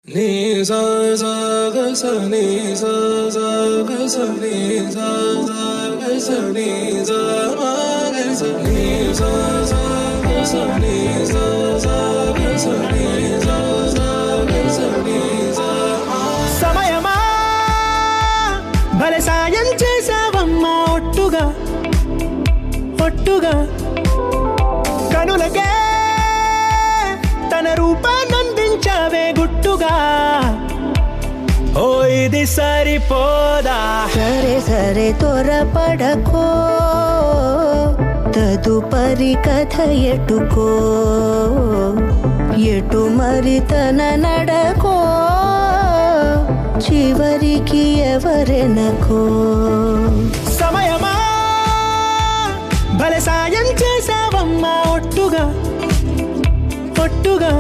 నీ సా సా గ స నీ సా సా గ స నీ సా సా గ స నీ సా మా గ స నీ సా సా గ స నీ సా సా గ స నీ సా సా గ స నీ సా మా. సమయమా భలే సాయం చేసావమ్మా ఒట్టుగా ఒట్టుగా కనులకే తన రూపాన్నందించావే గుట్టుగా. ఓ ఇది సరిపోదా, సరే సరే త్వరపడకో, తదుపరి కథ ఎటుకో, ఎటు మరి తన నడకో, చివరికి ఎవరెనకో. సమయమా భలే సాయం చేసావమ్మా ఒట్టుగా ఒట్టుగా